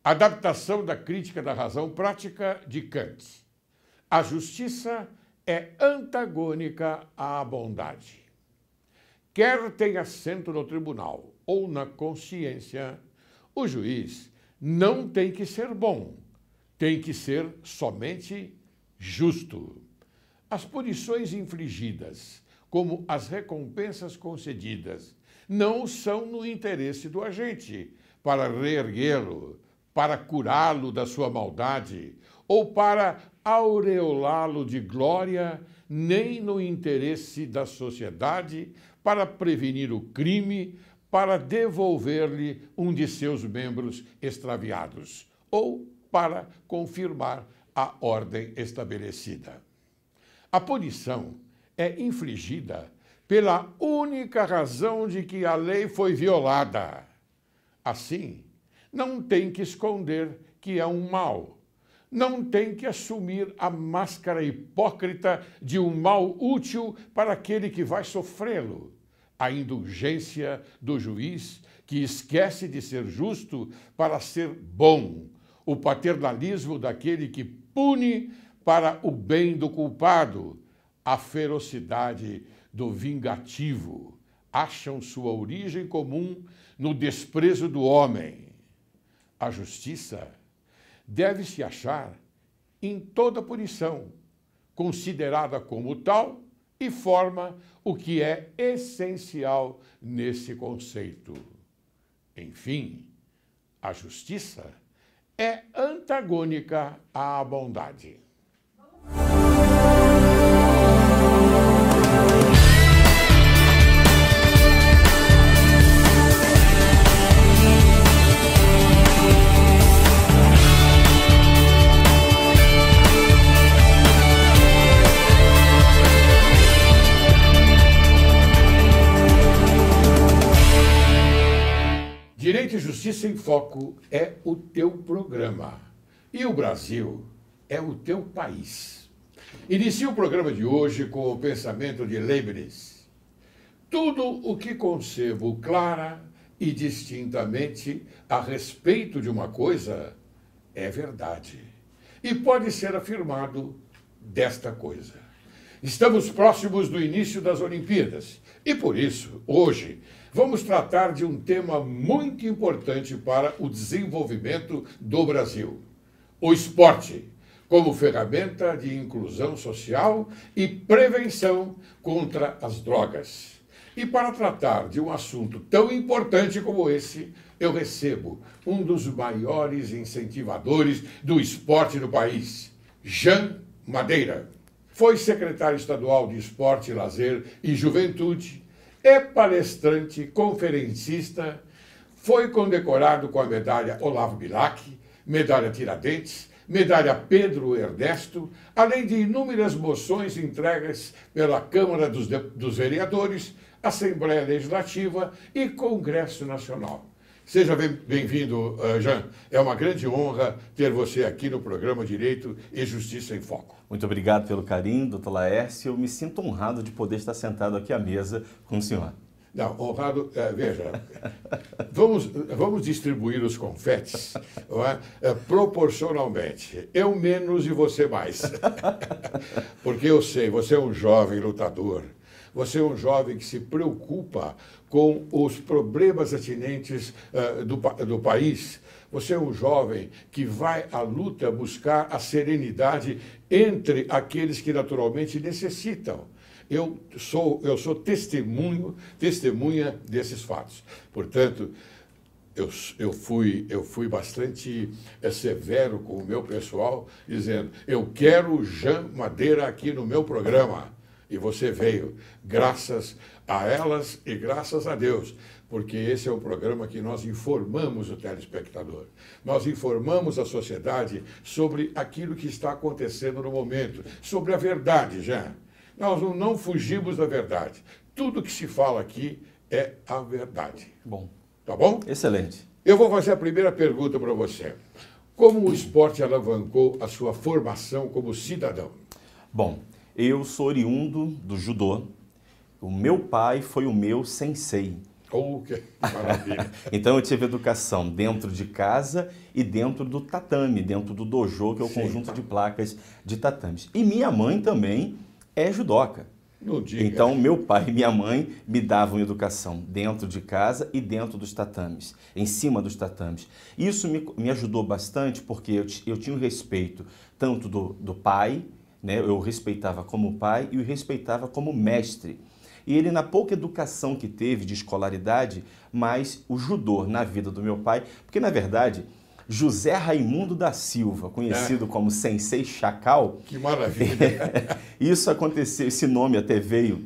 Adaptação da crítica da razão prática de Kant. A justiça é antagônica à bondade. Quer tenha assento no tribunal ou na consciência, o juiz não tem que ser bom, tem que ser somente justo. As punições infligidas, como as recompensas concedidas, não são no interesse do agente, para reerguê-lo, para curá-lo da sua maldade ou para aureolá-lo de glória, nem no interesse da sociedade, para prevenir o crime, para devolver-lhe um de seus membros extraviados ou para confirmar a ordem estabelecida. A punição é infligida pela única razão de que a lei foi violada. Assim, não tem que esconder que é um mal, não tem que assumir a máscara hipócrita de um mal útil para aquele que vai sofrê-lo. A indulgência do juiz que esquece de ser justo para ser bom, o paternalismo daquele que pune para o bem do culpado, a ferocidade do vingativo, acham sua origem comum no desprezo do homem. A justiça deve-se achar em toda punição, considerada como tal, e forma o que é essencial nesse conceito. Enfim, a justiça é antagônica à bondade. Direito e Justiça em Foco é o teu programa. E o Brasil é o teu país. Inicio o programa de hoje com o pensamento de Leibniz. Tudo o que concebo clara e distintamente a respeito de uma coisa é verdade. E pode ser afirmado desta coisa. Estamos próximos do início das Olimpíadas e, por isso, hoje, vamos tratar de um tema muito importante para o desenvolvimento do Brasil: o esporte, como ferramenta de inclusão social e prevenção contra as drogas. E para tratar de um assunto tão importante como esse, eu recebo um dos maiores incentivadores do esporte no país, Jean Madeira. Foi secretário estadual de Esporte, Lazer e Juventude, é palestrante, conferencista, foi condecorado com a medalha Olavo Bilac, medalha Tiradentes, medalha Pedro Ernesto, além de inúmeras moções entregues pela Câmara dos Vereadores, Assembleia Legislativa e Congresso Nacional. Seja bem-vindo, Jean. É uma grande honra ter você aqui no programa Direito e Justiça em Foco. Muito obrigado pelo carinho, doutor Laércio. Eu me sinto honrado de poder estar sentado aqui à mesa com o senhor. Não, honrado, veja, vamos distribuir os confetes proporcionalmente. Eu menos e você mais. Porque eu sei, você é um jovem lutador. Você é um jovem que se preocupa com os problemas atinentes do país. Você é um jovem que vai à luta buscar a serenidade entre aqueles que naturalmente necessitam. Eu sou testemunha desses fatos. Portanto, eu fui bastante severo com o meu pessoal, dizendo: eu quero Jean Madeira aqui no meu programa. E você veio, graças a elas e graças a Deus, porque esse é um programa que nós informamos o telespectador. Nós informamos a sociedade sobre aquilo que está acontecendo no momento, sobre a verdade, já. Nós não fugimos da verdade. Tudo que se fala aqui é a verdade. Bom. Tá bom? Excelente. Eu vou fazer a primeira pergunta para você. Como o esporte alavancou a sua formação como cidadão? Bom, eu sou oriundo do judô. O meu pai foi o meu sensei. Oh, que maravilha. Então eu tive educação dentro de casa e dentro do tatame, dentro do dojo, que é o conjunto de placas de tatames. E minha mãe também é judoca. Não diga. Então, meu pai e minha mãe me davam educação dentro de casa e dentro dos tatames, em cima dos tatames. Isso me ajudou bastante porque eu tinha o respeito tanto do pai, né? Eu o respeitava como pai e o respeitava como mestre. E ele, na pouca educação que teve de escolaridade, mas o judô na vida do meu pai, porque, na verdade, José Raimundo da Silva, conhecido como Sensei Chacal. Que maravilha! Isso aconteceu, esse nome até veio,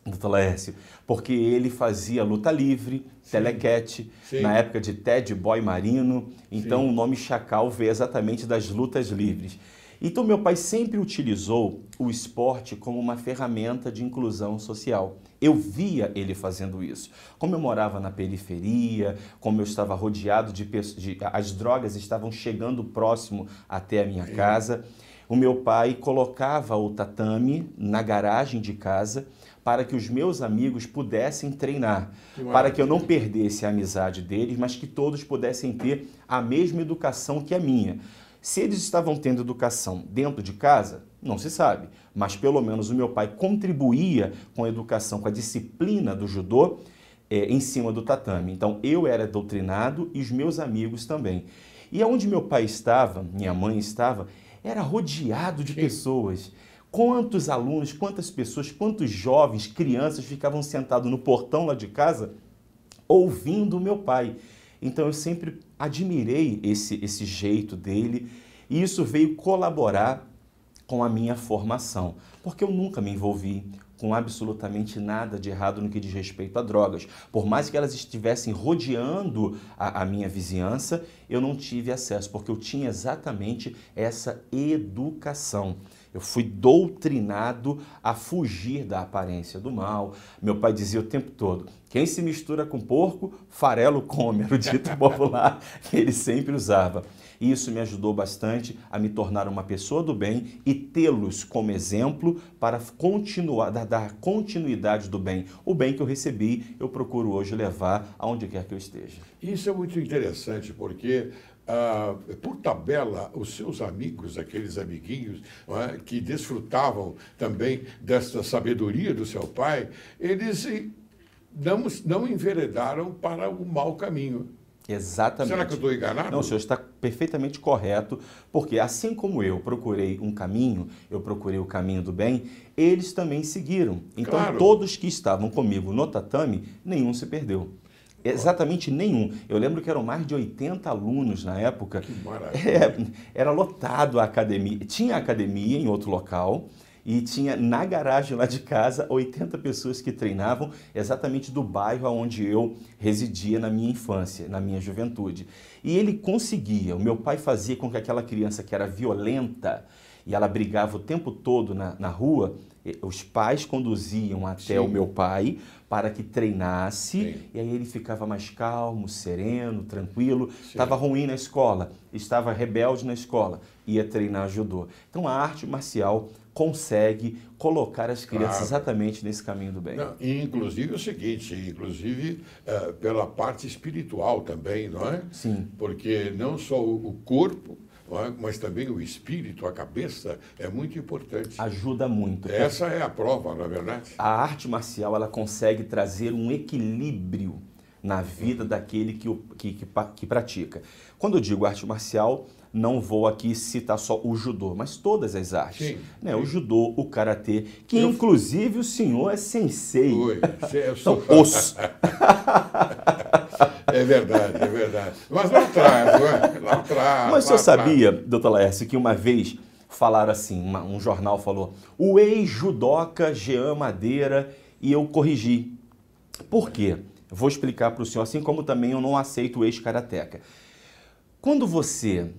doutor Laércio, porque ele fazia luta livre, telequete, na época de Ted Boy Marino. Então o nome Chacal veio exatamente das lutas livres. Então meu pai sempre utilizou o esporte como uma ferramenta de inclusão social. Eu via ele fazendo isso. Como eu morava na periferia, como eu estava rodeado de pessoas, as drogas estavam chegando próximo até a minha casa, o meu pai colocava o tatame na garagem de casa para que os meus amigos pudessem treinar, para que eu não perdesse a amizade deles, mas que todos pudessem ter a mesma educação que a minha. Se eles estavam tendo educação dentro de casa, não se sabe, mas pelo menos o meu pai contribuía com a educação, com a disciplina do judô em cima do tatame. Então eu era doutrinado e os meus amigos também. E onde meu pai estava, minha mãe estava, era rodeado de pessoas. Quantos alunos, quantas pessoas, quantos jovens, crianças ficavam sentados no portão lá de casa ouvindo o meu pai. Então eu sempre admirei esse jeito dele e isso veio colaborar com a minha formação, porque eu nunca me envolvi com absolutamente nada de errado no que diz respeito a drogas. Por mais que elas estivessem rodeando a minha vizinhança, eu não tive acesso, porque eu tinha exatamente essa educação. Eu fui doutrinado a fugir da aparência do mal. Meu pai dizia o tempo todo, quem se mistura com porco, farelo come, era o dito popular que ele sempre usava. E isso me ajudou bastante a me tornar uma pessoa do bem e tê-los como exemplo para continuar, dar continuidade do bem. O bem que eu recebi, eu procuro hoje levar aonde quer que eu esteja. Isso é muito interessante, porque por tabela, os seus amigos, aqueles amiguinhos que desfrutavam também desta sabedoria do seu pai, eles não enveredaram para o mau caminho. Exatamente. Será que eu estou enganado? Não, o senhor está perfeitamente correto, porque assim como eu procurei um caminho, eu procurei o caminho do bem, eles também seguiram. Então, todos que estavam comigo no tatame, nenhum se perdeu. Exatamente nenhum. Eu lembro que eram mais de 80 alunos na época. Que maravilha. Era lotado a academia. Tinha academia em outro local e tinha na garagem lá de casa 80 pessoas que treinavam exatamente do bairro onde eu residia na minha infância, na minha juventude. E ele conseguia, o meu pai fazia com que aquela criança que era violenta e ela brigava o tempo todo na rua, os pais conduziam até o meu pai para que treinasse, e aí ele ficava mais calmo, sereno, tranquilo, estava ruim na escola, estava rebelde na escola, ia treinar judô. Então a arte marcial consegue colocar as crianças exatamente nesse caminho do bem. Não, e inclusive o seguinte, pela parte espiritual também, não é? Sim. Porque não só o corpo, mas também o espírito, a cabeça, é muito importante. Ajuda muito. Essa é a prova, não é verdade? A arte marcial, ela consegue trazer um equilíbrio na vida daquele que pratica. Quando eu digo arte marcial, não vou aqui citar só o judô, mas todas as artes. Né? O judô, o karatê, que inclusive o senhor é sensei. Eu sou... É verdade, é verdade. Mas lá atrás, lá atrás. Mas o senhor sabia, doutor Laércio, que uma vez falaram assim, um jornal falou, o ex-judoca Jean Madeira, e eu corrigi. Por quê? Vou explicar para o senhor, assim como também eu não aceito o ex-karateca. Quando você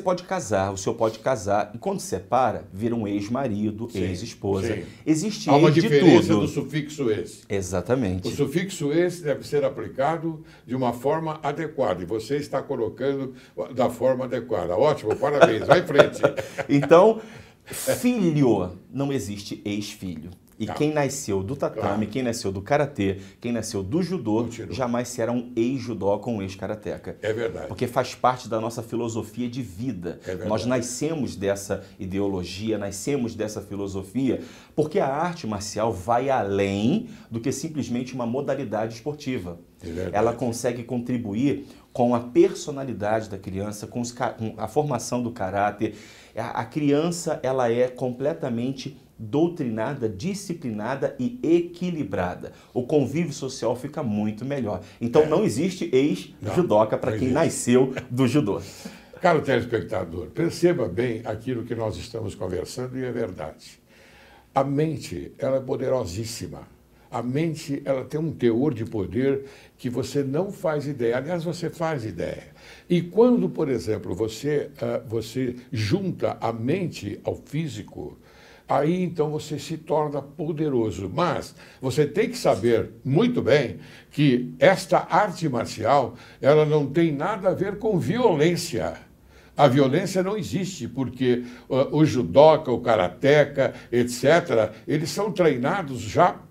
pode casar, o senhor pode casar, e quando separa, vira um ex-marido, ex-esposa. Existe há uma ex de diferença tudo. do sufixo ex. Exatamente. O sufixo ex deve ser aplicado de uma forma adequada, e você está colocando da forma adequada. Ótimo, parabéns, vai em frente. Então, filho, não existe ex-filho. E quem nasceu do tatame, quem nasceu do karatê, quem nasceu do judô, jamais será um ex-judoca ou um ex-karateca. É verdade. Porque faz parte da nossa filosofia de vida. Nós nascemos dessa ideologia, nascemos dessa filosofia, porque a arte marcial vai além do que simplesmente uma modalidade esportiva. Ela consegue contribuir com a personalidade da criança, com a formação do caráter. A criança, ela é completamente doutrinada, disciplinada e equilibrada. O convívio social fica muito melhor. Então não existe ex-judoca para quem nasceu do judô. Caro telespectador, perceba bem aquilo que nós estamos conversando e é verdade. A mente, ela é poderosíssima. A mente, ela tem um teor de poder que você não faz ideia. Aliás, você faz ideia. E quando, por exemplo, você junta a mente ao físico, aí então você se torna poderoso. Mas você tem que saber muito bem que esta arte marcial, ela não tem nada a ver com violência. A violência não existe, porque o judoca, o karateca, etc., eles são treinados já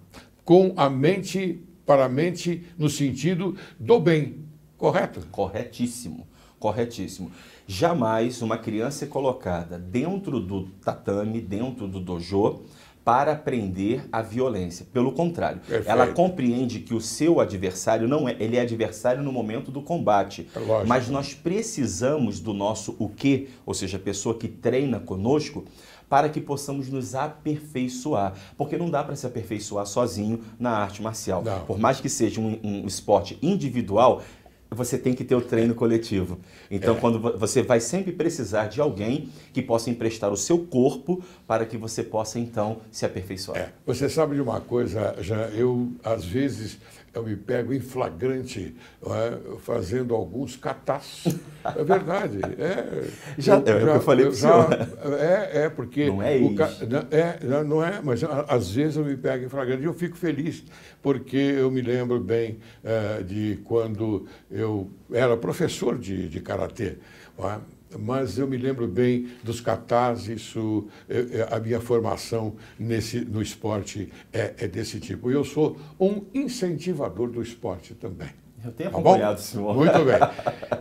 com a mente, para a mente no sentido do bem, correto? Corretíssimo, corretíssimo. Jamais uma criança é colocada dentro do tatame, dentro do dojo, para aprender a violência. Pelo contrário, ela compreende que o seu adversário não é, ele é adversário no momento do combate. Mas nós precisamos do nosso o quê, ou seja, a pessoa que treina conosco, para que possamos nos aperfeiçoar. Porque não dá para se aperfeiçoar sozinho na arte marcial. Não. Por mais que seja um esporte individual, você tem que ter o treino coletivo. Então, quando você vai sempre precisar de alguém que possa emprestar o seu corpo para que você possa, então, se aperfeiçoar. Você sabe de uma coisa, já às vezes, eu me pego em flagrante fazendo alguns catas. É verdade. Eu falei para o senhor. Porque... Não é isso. Não é, mas às vezes eu me pego em flagrante e eu fico feliz, porque eu me lembro bem de quando eu era professor de karatê, mas eu me lembro bem dos katas, a minha formação no esporte é desse tipo. E eu sou um incentivador do esporte também. Eu tenho acompanhado o senhor. Muito bem.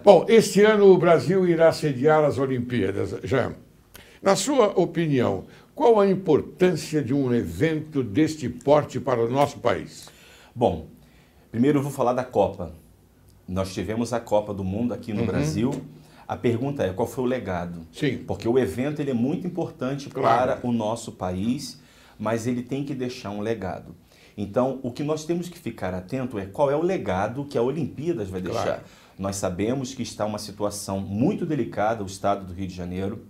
Bom, este ano o Brasil irá sediar as Olimpíadas. Jean, na sua opinião, qual a importância de um evento deste porte para o nosso país? Bom, primeiro eu vou falar da Copa. Nós tivemos a Copa do Mundo aqui no Brasil. A pergunta é, qual foi o legado? Sim. Porque o evento ele é muito importante para o nosso país, mas ele tem que deixar um legado. Então, o que nós temos que ficar atento é qual é o legado que a Olimpíadas vai deixar. Nós sabemos que está uma situação muito delicada o estado do Rio de Janeiro.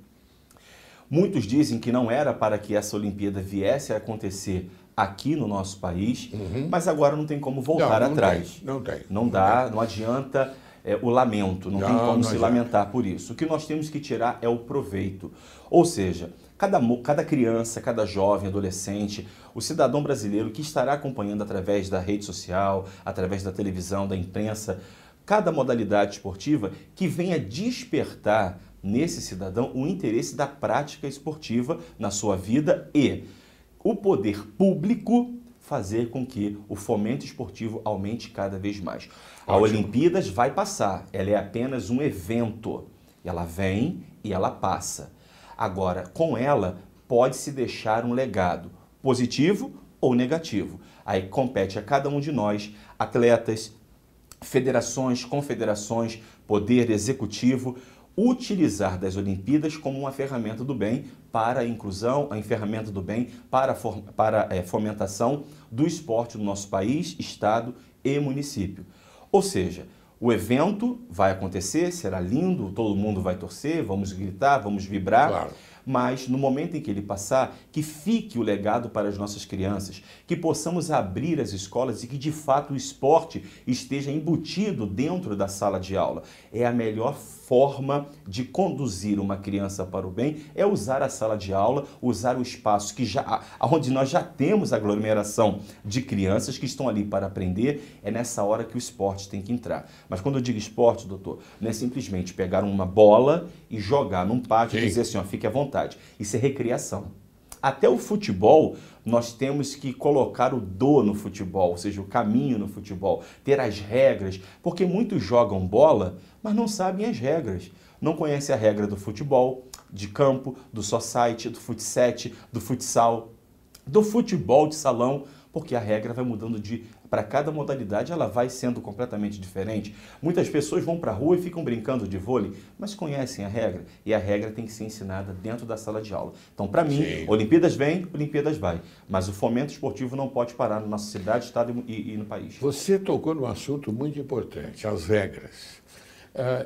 Muitos dizem que não era para que essa Olimpíada viesse a acontecer aqui no nosso país, mas agora não tem como voltar atrás. Não dá, não adianta o lamento, não tem como se lamentar por isso. O que nós temos que tirar é o proveito. Ou seja, cada criança, cada jovem, adolescente, o cidadão brasileiro que estará acompanhando através da rede social, através da televisão, da imprensa, cada modalidade esportiva que venha despertar nesse cidadão o interesse da prática esportiva na sua vida e o poder público fazer com que o fomento esportivo aumente cada vez mais. A Olimpíadas vai passar, ela é apenas um evento. Ela vem e ela passa. Agora, com ela, pode-se deixar um legado positivo ou negativo. Aí compete a cada um de nós, atletas, federações, confederações, poder executivo, utilizar das Olimpíadas como uma ferramenta do bem para a inclusão, a ferramenta do bem para a fomentação do esporte no nosso país, estado e município. Ou seja, o evento vai acontecer, será lindo, todo mundo vai torcer, vamos gritar, vamos vibrar, mas no momento em que ele passar, que fique o legado para as nossas crianças, que possamos abrir as escolas e que de fato o esporte esteja embutido dentro da sala de aula. É a melhor forma de conduzir uma criança para o bem, é usar a sala de aula, usar o espaço onde nós já temos aglomeração de crianças que estão ali para aprender, é nessa hora que o esporte tem que entrar. Mas quando eu digo esporte, doutor, não é simplesmente pegar uma bola e jogar num pátio e dizer assim, ó, fique à vontade. Isso é recriação. Até o futebol, nós temos que colocar o do no futebol, ou seja, o caminho no futebol, ter as regras, porque muitos jogam bola, mas não sabem as regras. Não conhecem a regra do futebol, de campo, do society, do futset, do futsal, do futebol de salão, porque a regra vai mudando para cada modalidade, ela vai sendo completamente diferente. Muitas pessoas vão para a rua e ficam brincando de vôlei, mas conhecem a regra, e a regra tem que ser ensinada dentro da sala de aula. Então, para mim, Sim. Olimpíadas vem, Olimpíadas vai, mas o fomento esportivo não pode parar na nossa cidade, estado e no país. Você tocou num assunto muito importante, as regras.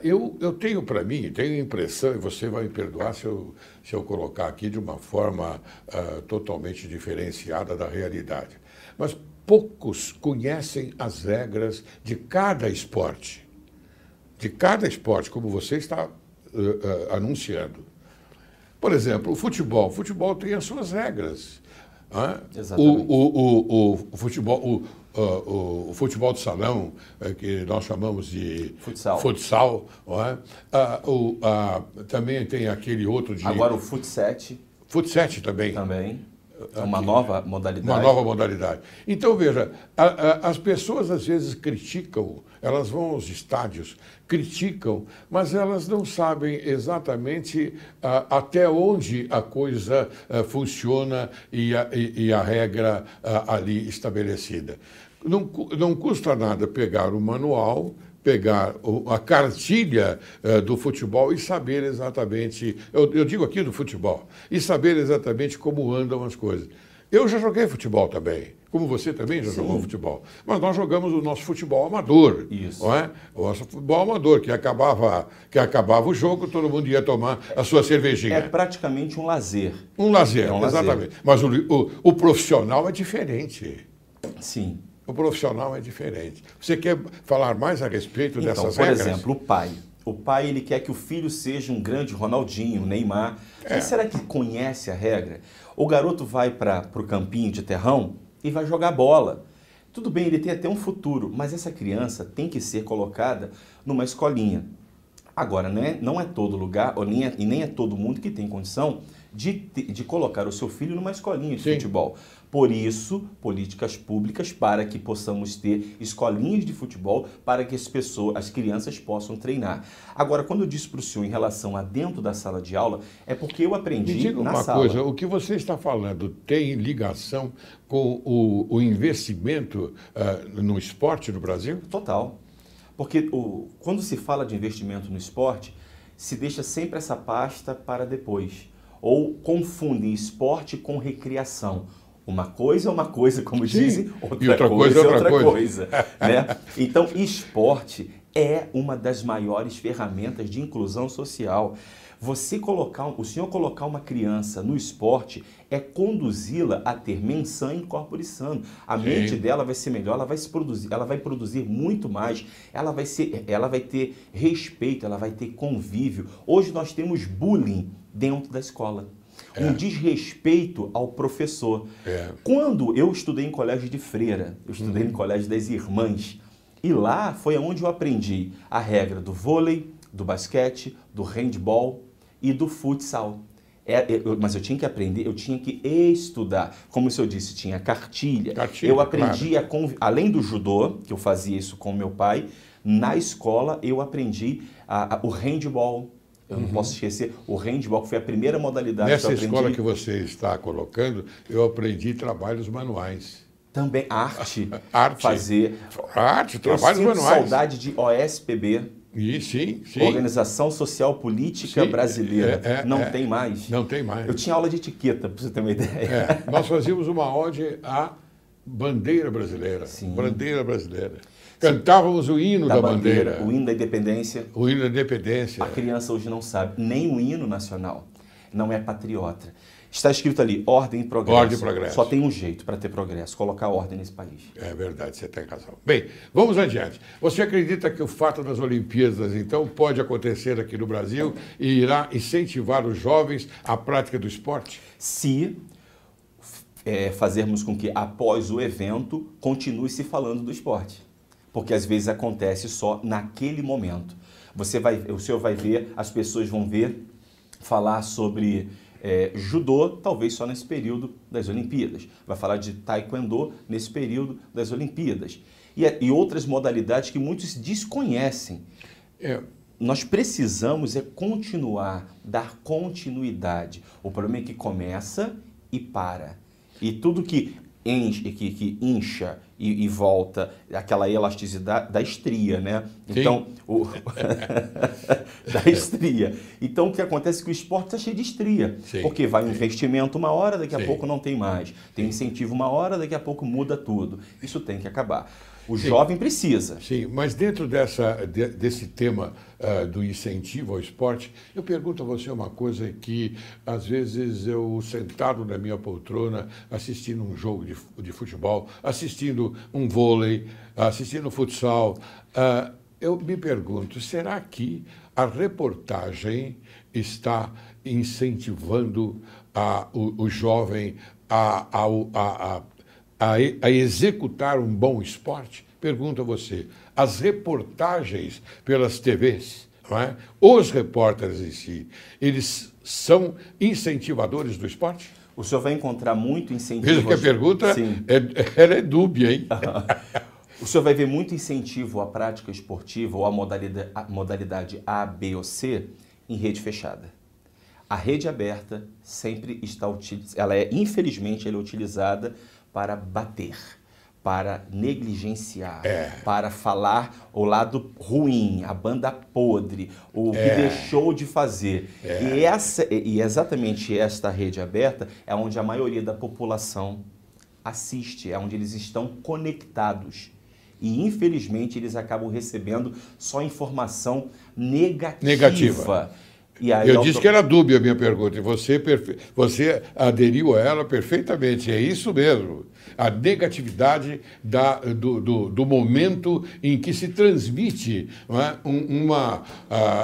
Eu tenho para mim, tenho a impressão, e você vai me perdoar se eu colocar aqui de uma forma totalmente diferenciada da realidade, mas poucos conhecem as regras de cada esporte. De cada esporte, como você está anunciando. Por exemplo, o futebol. O futebol tem as suas regras. Exatamente. O futebol... O futebol de salão, que nós chamamos de futsal, não é? Também tem aquele outro de... Agora o futset. Futset também. Também. É uma nova modalidade. Uma nova modalidade. Então, veja, as pessoas às vezes criticam, elas vão aos estádios, criticam, mas elas não sabem exatamente até onde a coisa funciona e a regra ali estabelecida. Não custa nada pegar o manual, pegar a cartilha do futebol e saber exatamente, eu digo aqui do futebol, e saber exatamente como andam as coisas. Eu já joguei futebol também, como você também já jogou futebol, mas nós jogamos o nosso futebol amador. Isso. Não é? O nosso futebol amador, que acabava o jogo, todo mundo ia tomar a sua cervejinha. É praticamente um lazer. Um lazer, um exatamente. lazer. Mas o profissional é diferente. Sim. O profissional é diferente. Você quer falar mais a respeito dessas regras? Por exemplo, o pai. O pai, ele quer que o filho seja um grande Ronaldinho, Neymar. Mas será que conhece a regra? O garoto vai para o campinho de terrão e vai jogar bola. Tudo bem, ele tem até um futuro, mas essa criança tem que ser colocada numa escolinha. Agora, né, não é todo lugar, e nem é todo mundo que tem condição de colocar o seu filho numa escolinha de futebol. Por isso, políticas públicas para que possamos ter escolinhas de futebol para que as crianças possam treinar. Agora, quando eu disse para o senhor em relação a dentro da sala de aula, é porque eu aprendi na sala. Me diga uma coisa, o que você está falando tem ligação com o investimento no esporte no Brasil? Total. Porque quando se fala de investimento no esporte, se deixa sempre essa pasta para depois. Ou confundem esporte com recreação. Uma coisa é uma coisa, como dizem, outra coisa é outra coisa. Né? Então, esporte é uma das maiores ferramentas de inclusão social. O senhor colocar uma criança no esporte é conduzi-la a ter mensã in corpore sano. A mente dela vai ser melhor, ela vai produzir muito mais, ela vai ter respeito, ela vai ter convívio. Hoje nós temos bullying dentro da escola. Um desrespeito ao professor. Quando eu estudei em colégio de freira, eu estudei em colégio das irmãs, e lá foi onde eu aprendi a regra do vôlei, do basquete, do handball e do futsal. Mas eu tinha que aprender, eu tinha que estudar. Como o senhor disse, tinha cartilha. Eu aprendi, além do judô, que eu fazia isso com meu pai, na escola eu aprendi o handball. Eu não posso esquecer, o handball, que foi a primeira modalidade que eu aprendi. Nessa escola que você está colocando, eu aprendi trabalhos manuais. Também arte. Fazer. Arte, trabalhos manuais. Saudade de OSPB. Sim. Organização Social Política Brasileira. Não tem mais. Não tem mais. Eu tinha aula de etiqueta, para você ter uma ideia. Nós fazíamos uma ode à bandeira brasileira. Sim. Bandeira brasileira. Cantávamos o hino da bandeira. O hino da independência. O hino da independência. A criança hoje não sabe nem o hino nacional. Não é patriota. Está escrito ali, ordem e progresso. Ordem e progresso. Só tem um jeito para ter progresso, colocar ordem nesse país. É verdade, você tem razão. Bem, vamos adiante. Você acredita que o fato das Olimpíadas, então, pode acontecer aqui no Brasil e irá incentivar os jovens à prática do esporte? Se fazermos com que, após o evento, continue se falando do esporte. Porque às vezes acontece só naquele momento. O senhor vai ver, as pessoas vão ver falar sobre judô, talvez só nesse período das Olimpíadas. Vai falar de taekwondo nesse período das Olimpíadas. E outras modalidades que muitos desconhecem. Nós precisamos continuar, dar continuidade. O problema é que começa e para. E tudo que incha e volta, aquela elasticidade da estria, né? Sim. Então, da estria. Então, o que acontece é que o esporte está cheio de estria. Sim. Porque vai um investimento uma hora, daqui a Sim. pouco não tem mais. Tem incentivo uma hora, daqui a pouco muda tudo. Isso tem que acabar. O jovem precisa. Sim, mas dentro desse tema do incentivo ao esporte, eu pergunto a você uma coisa que, às vezes, eu sentado na minha poltrona, assistindo um jogo de futebol, assistindo um vôlei, assistindo futsal, eu me pergunto, será que a reportagem está incentivando o jovem a executar um bom esporte? Pergunto a você, as reportagens pelas TVs, não é? Os repórteres em si, eles são incentivadores do esporte? O senhor vai encontrar muito incentivo... Veja que a pergunta ela é dúbia, hein? O senhor vai ver muito incentivo à prática esportiva ou à modalidade A, B ou C em rede fechada. A rede aberta sempre está utilizada, infelizmente, ela é utilizada para bater, para negligenciar, para falar o lado ruim, a banda podre, o que deixou de fazer. E exatamente esta rede aberta é onde a maioria da população assiste, é onde eles estão conectados. E, infelizmente, eles acabam recebendo só informação negativa. E aí, eu disse que era dúbia a minha pergunta, e você aderiu a ela perfeitamente. É isso mesmo. A negatividade do momento em que se transmite, não é,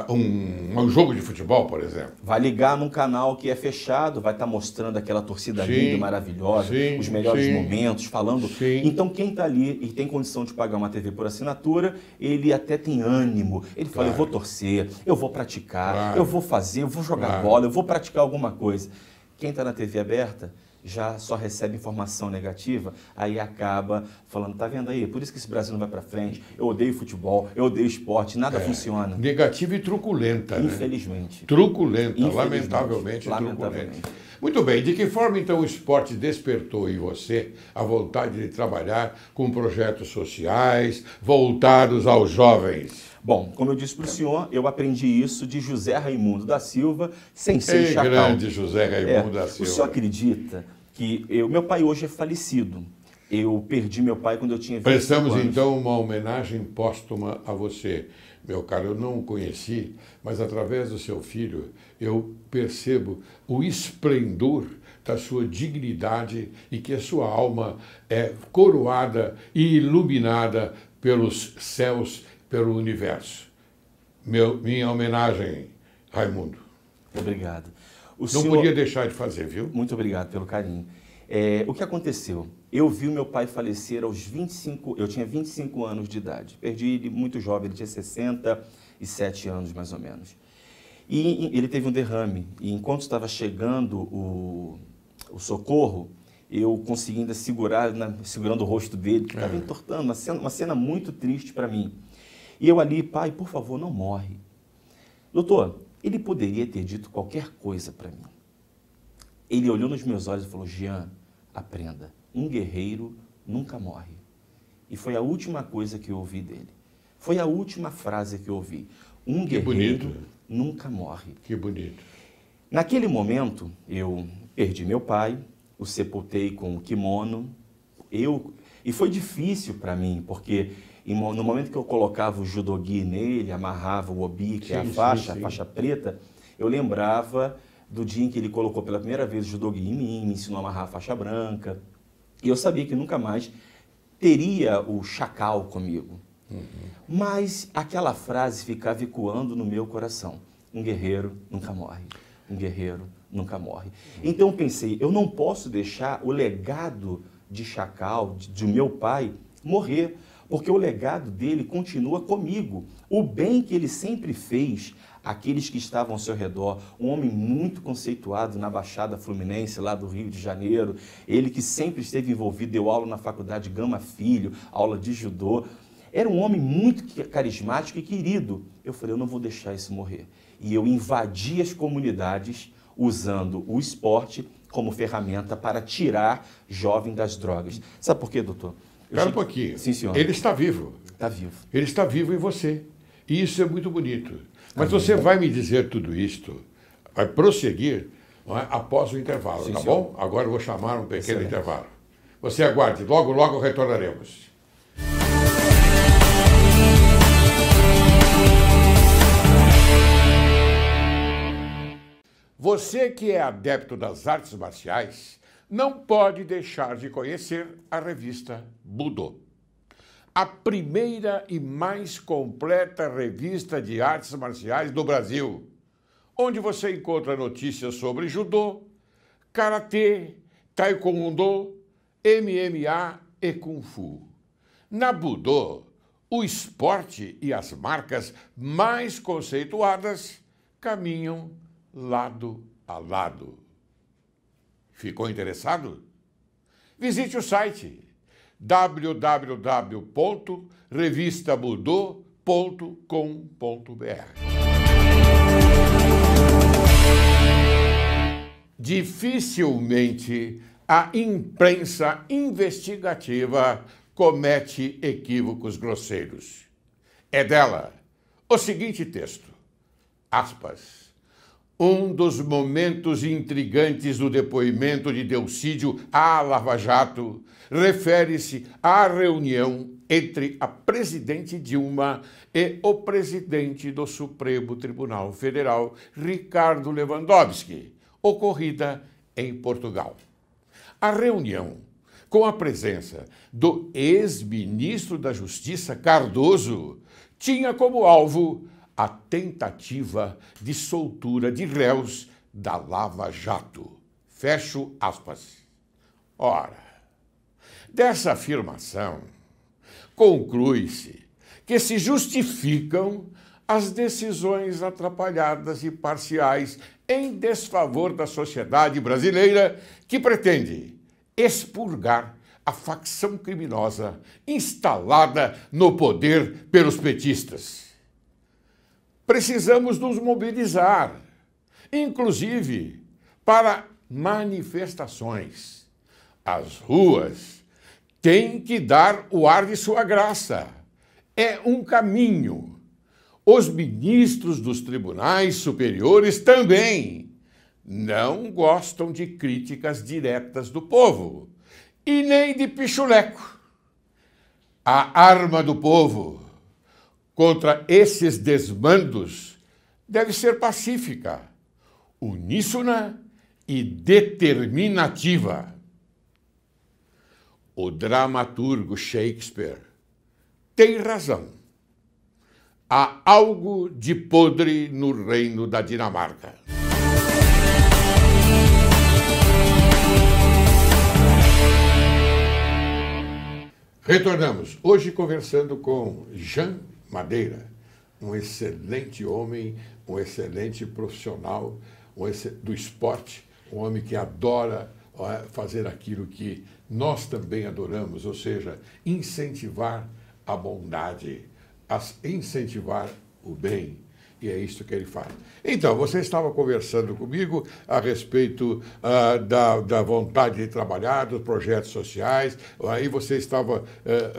um jogo de futebol, por exemplo. Vai ligar num canal que é fechado, vai estar mostrando aquela torcida linda, maravilhosa, os melhores momentos, falando. Então, quem está ali e tem condição de pagar uma TV por assinatura, ele até tem ânimo. Ele fala, eu vou torcer, eu vou praticar, eu vou fazer, eu vou jogar bola, eu vou praticar alguma coisa. Quem está na TV aberta já só recebe informação negativa, aí acaba falando, tá vendo aí, por isso que esse Brasil não vai para frente, eu odeio futebol, eu odeio esporte, nada funciona. Negativa e truculenta, infelizmente. Né? Truculenta, lamentavelmente truculenta. Muito bem, de que forma então o esporte despertou em você a vontade de trabalhar com projetos sociais voltados aos jovens? Bom, como eu disse para o senhor, eu aprendi isso de José Raimundo da Silva, sem ser chacal. Grande José Raimundo da Silva. O senhor acredita que meu pai hoje é falecido? Eu perdi meu pai quando eu tinha 25 Prestamos anos. então uma homenagem póstuma a você. Meu caro, eu não o conheci, mas através do seu filho eu percebo o esplendor da sua dignidade e que a sua alma é coroada e iluminada pelos céus, pelo universo. Minha homenagem, Raimundo. Obrigado. Não podia deixar de fazer, viu? Muito obrigado pelo carinho. O que aconteceu? Eu vi o meu pai falecer aos 25, eu tinha 25 anos de idade. Perdi ele muito jovem, ele tinha 67 anos mais ou menos. E ele teve um derrame, e enquanto estava chegando o socorro, eu consegui ainda segurando o rosto dele, que estava entortando, uma cena muito triste para mim. E eu ali, pai, por favor, não morre. Doutor, ele poderia ter dito qualquer coisa para mim. Ele olhou nos meus olhos e falou, Jean, aprenda, um guerreiro nunca morre. E foi a última coisa que eu ouvi dele. Foi a última frase que eu ouvi. Um guerreiro nunca morre. Que bonito. Naquele momento, eu perdi meu pai, o sepultei com o kimono. E foi difícil para mim, porque no momento que eu colocava o judogi nele, amarrava o obi, que é a faixa preta, eu lembrava do dia em que ele colocou pela primeira vez o judogi em mim, me ensinou a amarrar a faixa branca. E eu sabia que nunca mais teria o chacal comigo. Mas aquela frase ficava ecoando no meu coração. Um guerreiro nunca morre. Um guerreiro nunca morre. Então eu pensei, eu não posso deixar o legado de chacal, de meu pai, morrer. porque o legado dele continua comigo. O bem que ele sempre fez àqueles que estavam ao seu redor, um homem muito conceituado na Baixada Fluminense, lá do Rio de Janeiro, ele que sempre esteve envolvido, deu aula na faculdade Gama Filho, aula de judô, era um homem muito carismático e querido. Eu falei, eu não vou deixar isso morrer. E eu invadi as comunidades usando o esporte como ferramenta para tirar jovem das drogas. Sabe por quê, doutor? Espera um pouquinho. Sim, senhor. Ele está vivo. Está vivo. Ele está vivo em você. E isso é muito bonito. Mas você vai me dizer tudo isto, vai prosseguir, não é, após o intervalo, Sim, tá senhor. bom? Agora eu vou chamar um pequeno Excelente. intervalo. Você aguarde, logo, logo retornaremos. Você que é adepto das artes marciais não pode deixar de conhecer a revista Budô. A primeira e mais completa revista de artes marciais do Brasil, onde você encontra notícias sobre judô, karatê, taekwondo, MMA e kung fu. Na Budô, o esporte e as marcas mais conceituadas caminham lado a lado. Ficou interessado? Visite o site www.revistabudô.com.br. Dificilmente a imprensa investigativa comete equívocos grosseiros. É dela o seguinte texto, aspas, um dos momentos intrigantes do depoimento de Delcídio à Lava Jato refere-se à reunião entre a presidente Dilma e o presidente do Supremo Tribunal Federal, Ricardo Lewandowski, ocorrida em Portugal. A reunião, com a presença do ex-ministro da Justiça, Cardoso, tinha como alvo a tentativa de soltura de réus da Lava Jato. Fecho aspas. Ora, dessa afirmação, conclui-se que se justificam as decisões atrapalhadas e parciais em desfavor da sociedade brasileira que pretende expurgar a facção criminosa instalada no poder pelos petistas. Precisamos nos mobilizar, inclusive para manifestações. As ruas têm que dar o ar de sua graça. É um caminho. Os ministros dos tribunais superiores também não gostam de críticas diretas do povo e nem de pichuleco. A arma do povo contra esses desmandos deve ser pacífica, uníssona e determinativa. O dramaturgo Shakespeare tem razão. Há algo de podre no reino da Dinamarca. Retornamos, hoje conversando com Jean Madeira, um excelente homem, um excelente profissional do esporte, um homem que adora fazer aquilo que nós também adoramos, ou seja, incentivar a bondade, incentivar o bem. E é isso que ele faz. Então, você estava conversando comigo a respeito da vontade de trabalhar, dos projetos sociais, aí você estava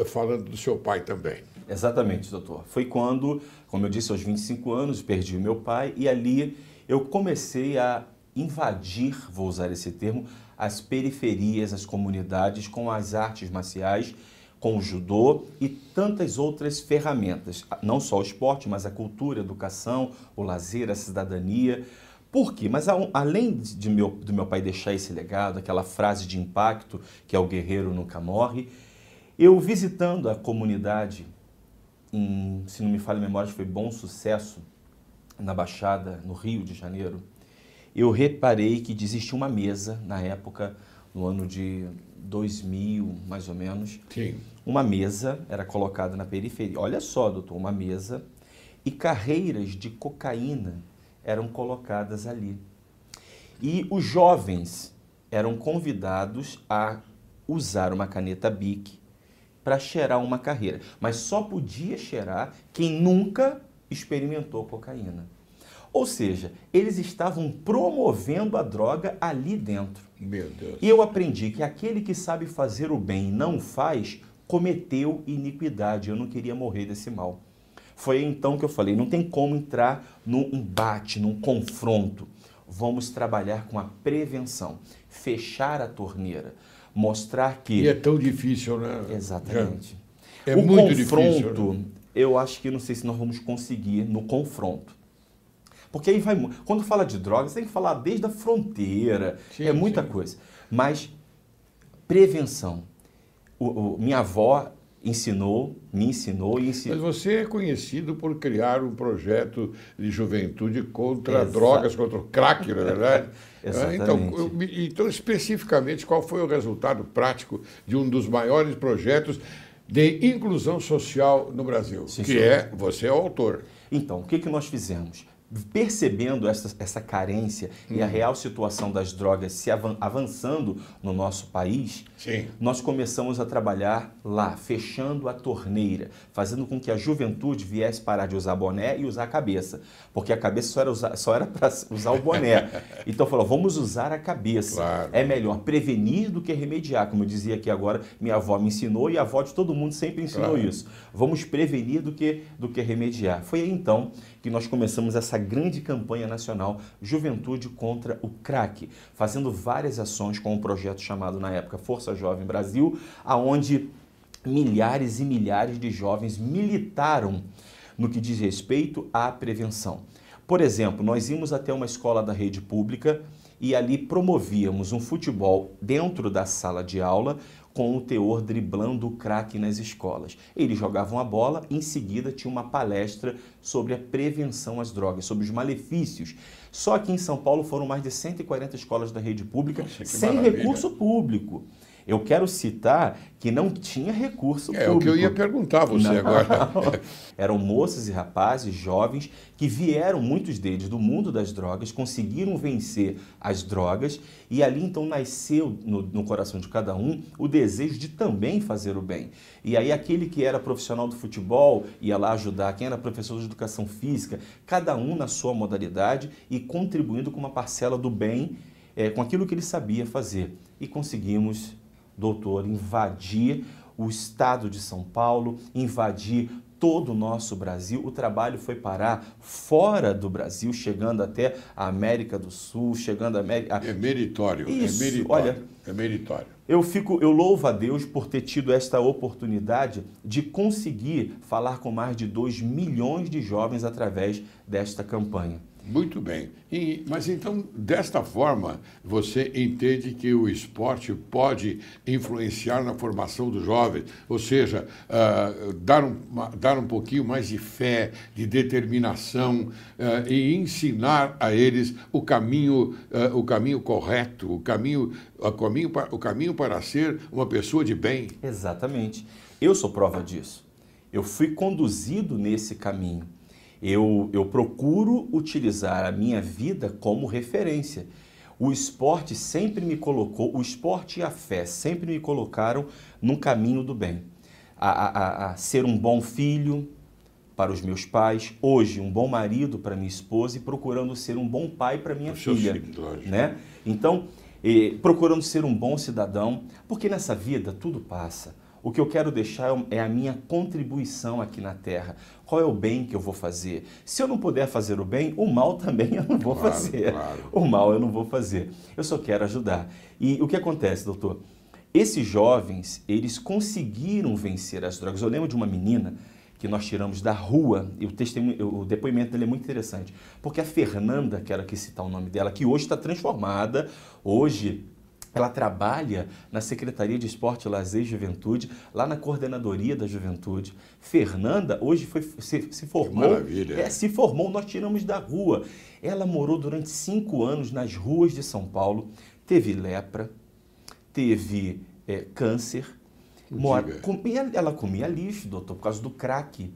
falando do seu pai também. Exatamente, doutor. Foi quando, como eu disse, aos 25 anos, perdi o meu pai e ali eu comecei a invadir, vou usar esse termo, as periferias, as comunidades com as artes marciais, com o judô e tantas outras ferramentas. Não só o esporte, mas a cultura, a educação, o lazer, a cidadania. Por quê? Mas além do meu pai deixar esse legado, aquela frase de impacto, que é o guerreiro nunca morre, eu visitando a comunidade, se não me falha a memória, foi Bom Sucesso, na Baixada, no Rio de Janeiro, eu reparei que existia uma mesa, na época, no ano de 2000, mais ou menos. Sim. Uma mesa era colocada na periferia. Olha só, doutor, uma mesa e carreiras de cocaína eram colocadas ali. E os jovens eram convidados a usar uma caneta Bic para cheirar uma carreira. Mas só podia cheirar quem nunca experimentou cocaína. Ou seja, eles estavam promovendo a droga ali dentro. Meu Deus. E eu aprendi que aquele que sabe fazer o bem e não faz, cometeu iniquidade. Eu não queria morrer desse mal. Foi então que eu falei, não tem como entrar num embate, num confronto. Vamos trabalhar com a prevenção, fechar a torneira, mostrar que... E é tão difícil, né? Exatamente. É o muito confronto, difícil, né? Eu acho que não sei se nós vamos conseguir no confronto. Porque aí vai... Quando fala de drogas, tem que falar desde a fronteira, Sim, é muita sim. coisa. Mas prevenção. Minha avó me ensinou e ensinou. Mas você é conhecido por criar um projeto de juventude contra Exato. drogas, contra o crack, não é verdade? Exatamente. Então, especificamente, qual foi o resultado prático de um dos maiores projetos de inclusão social no Brasil? Sim, que senhor. você é o autor. Então, o que nós fizemos? Percebendo essa carência e a real situação das drogas se avançando no nosso país, Sim. nós começamos a trabalhar lá, fechando a torneira, fazendo com que a juventude viesse parar de usar boné e usar a cabeça, porque a cabeça só era para usar o boné. Então falou, vamos usar a cabeça. Claro. É melhor prevenir do que remediar, como eu dizia aqui agora, minha avó me ensinou e a avó de todo mundo sempre ensinou Claro. isso. Vamos prevenir do que remediar. Foi aí então que nós começamos essa grande campanha nacional Juventude contra o Crack, fazendo várias ações com um projeto chamado na época Força Jovem Brasil, aonde milhares e milhares de jovens militaram no que diz respeito à prevenção. Por exemplo, nós íamos até uma escola da rede pública e ali promovíamos um futebol dentro da sala de aula com o teor driblando o crack nas escolas. Eles jogavam a bola e em seguida tinha uma palestra sobre a prevenção às drogas, sobre os malefícios. Só aqui em São Paulo foram mais de 140 escolas da rede pública. Nossa, sem maravilha. recurso público. Eu quero citar que não tinha recurso público. É o que eu ia perguntar a você Não. agora. Eram moças e rapazes, jovens, que vieram, muitos deles, do mundo das drogas, conseguiram vencer as drogas e ali então nasceu no coração de cada um o desejo de também fazer o bem. E aí aquele que era profissional do futebol ia lá ajudar, quem era professor de educação física, cada um na sua modalidade e contribuindo com uma parcela do bem, com aquilo que ele sabia fazer. E conseguimos, doutor, invadir o estado de São Paulo, invadir todo o nosso Brasil. O trabalho foi parar fora do Brasil, chegando até a América do Sul, chegando a América... É meritório, Isso, é meritório. olha, é meritório. Eu louvo a Deus por ter tido esta oportunidade de conseguir falar com mais de 2 milhões de jovens através desta campanha. Muito bem. Mas então, desta forma, você entende que o esporte pode influenciar na formação dos jovens, ou seja, dar um pouquinho mais de fé, de determinação e ensinar a eles o caminho correto, o caminho para ser uma pessoa de bem. Exatamente. Eu sou prova disso. Eu fui conduzido nesse caminho. Eu procuro utilizar a minha vida como referência. O esporte sempre me colocou, o esporte e a fé sempre me colocaram no caminho do bem. A ser um bom filho para os meus pais, hoje um bom marido para minha esposa e procurando ser um bom pai para minha filha. Né? Então, procurando ser um bom cidadão, porque nessa vida tudo passa. O que eu quero deixar é a minha contribuição aqui na Terra. Qual é o bem que eu vou fazer? Se eu não puder fazer o bem, o mal também eu não vou fazer. Claro. O mal eu não vou fazer. Eu só quero ajudar. E o que acontece, doutor? Esses jovens, eles conseguiram vencer as drogas. Eu lembro de uma menina que nós tiramos da rua, e o depoimento dele é muito interessante, porque a Fernanda, quero aqui citar o nome dela, que hoje está transformada, hoje... Ela trabalha na Secretaria de Esporte, Lazer e Juventude, lá na Coordenadoria da Juventude. Fernanda hoje se formou. Que maravilha. Se formou, nós tiramos da rua. Ela morou durante 5 anos nas ruas de São Paulo, teve lepra, teve câncer. Ela comia lixo, doutor, por causa do crack.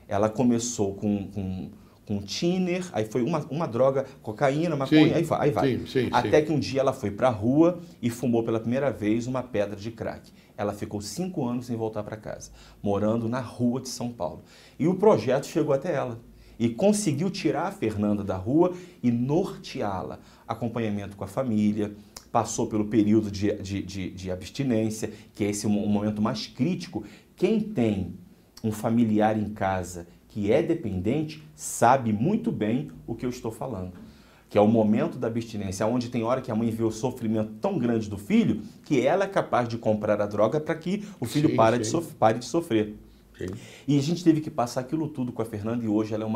Ela começou com thinner, aí foi uma droga, cocaína, maconha, aí vai. Até que um dia ela foi para a rua e fumou pela primeira vez uma pedra de crack. Ela ficou 5 anos sem voltar para casa, morando na rua de São Paulo. E o projeto chegou até ela e conseguiu tirar a Fernanda da rua e norteá-la. Acompanhamento com a família, passou pelo período de abstinência, que é esse um momento mais crítico. Quem tem um familiar em casa que é dependente sabe muito bem o que eu estou falando, que é o momento da abstinência, onde tem hora que a mãe vê o sofrimento tão grande do filho que ela é capaz de comprar a droga para que o filho pare de sofrer. Sim. E a gente teve que passar aquilo tudo com a Fernanda e hoje ela é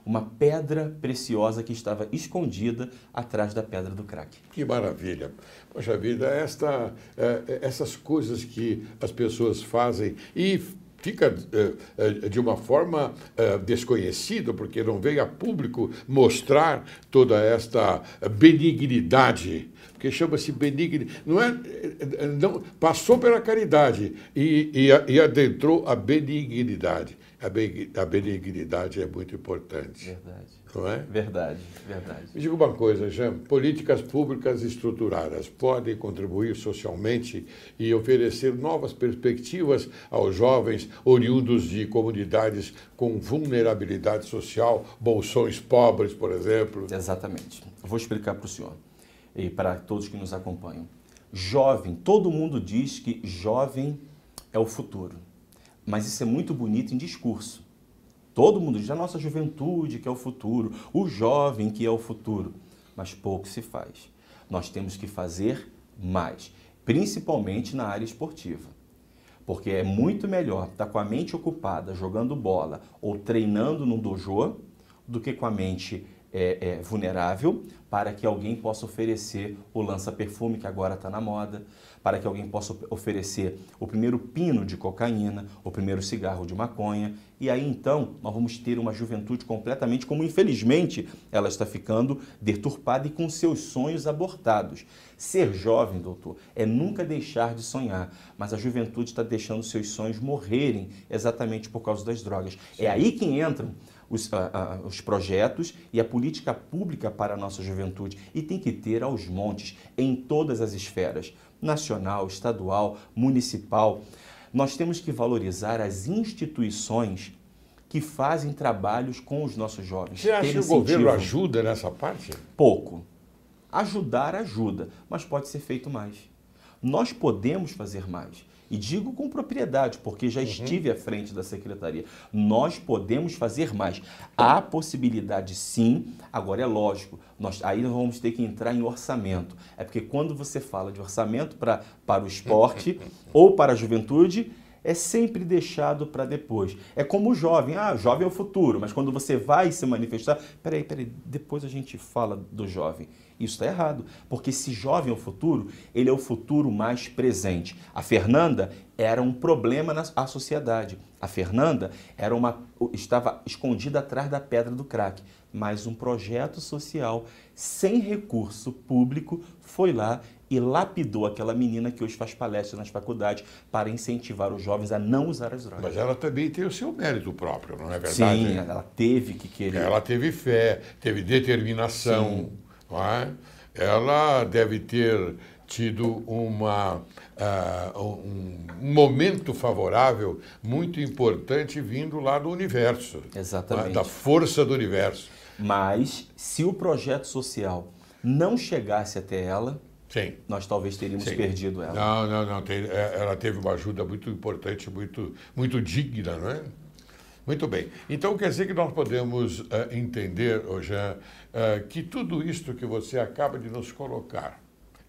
uma pedra preciosa que estava escondida atrás da pedra do crack. Que maravilha! Poxa vida, essas coisas que as pessoas fazem e fica de uma forma desconhecida, porque não veio a público mostrar toda esta benignidade, porque chama-se benignidade, não passou pela caridade e adentrou a benignidade. A benignidade é muito importante. Verdade. Não é? Verdade, verdade. Me diga uma coisa, Jean, políticas públicas estruturadas podem contribuir socialmente e oferecer novas perspectivas aos jovens oriundos de comunidades com vulnerabilidade social, bolsões pobres, por exemplo? Exatamente. Eu vou explicar para o senhor e para todos que nos acompanham. Jovem, todo mundo diz que jovem é o futuro, mas isso é muito bonito em discurso. Todo mundo diz a nossa juventude que é o futuro, o jovem que é o futuro, mas pouco se faz. Nós temos que fazer mais, principalmente na área esportiva, porque é muito melhor estar com a mente ocupada jogando bola ou treinando no dojo do que com a mente vulnerável para que alguém possa oferecer o lança-perfume que agora está na moda, para que alguém possa oferecer o primeiro pino de cocaína, o primeiro cigarro de maconha, e aí então nós vamos ter uma juventude completamente como infelizmente ela está ficando deturpada e com seus sonhos abortados. Ser jovem, doutor, é nunca deixar de sonhar, mas a juventude está deixando seus sonhos morrerem exatamente por causa das drogas. Sim. É aí que entram os projetos e a política pública para a nossa juventude. E tem que ter aos montes, em todas as esferas, nacional, estadual, municipal. Nós temos que valorizar as instituições que fazem trabalhos com os nossos jovens. Você acha que o governo ajuda nessa parte? Pouco. Ajudar ajuda, mas pode ser feito mais. Nós podemos fazer mais. E digo com propriedade, porque já estive à frente da secretaria. Nós podemos fazer mais. Há possibilidade sim, agora é lógico, aí nós vamos ter que entrar em orçamento. É porque quando você fala de orçamento para o esporte ou para a juventude, é sempre deixado para depois. É como o jovem, jovem é o futuro, mas quando você vai se manifestar, peraí, depois a gente fala do jovem. Isso está errado, porque se jovem é o futuro, ele é o futuro mais presente. A Fernanda era um problema na sociedade. A Fernanda estava escondida atrás da pedra do crack, mas um projeto social sem recurso público foi lá e lapidou aquela menina que hoje faz palestra nas faculdades para incentivar os jovens a não usar as drogas. Mas ela também tem o seu mérito próprio, não é verdade? Sim, ela teve que querer. Ela teve fé, teve determinação. Sim. Não é? Ela deve ter tido um momento favorável muito importante vindo lá do universo. Exatamente. Da força do universo. Mas se o projeto social não chegasse até ela, sim, nós talvez teríamos perdido ela. Não. Ela teve uma ajuda muito importante, muito digna, não é? Muito bem. Então, quer dizer que nós podemos entender, Jean, que tudo isto que você acaba de nos colocar,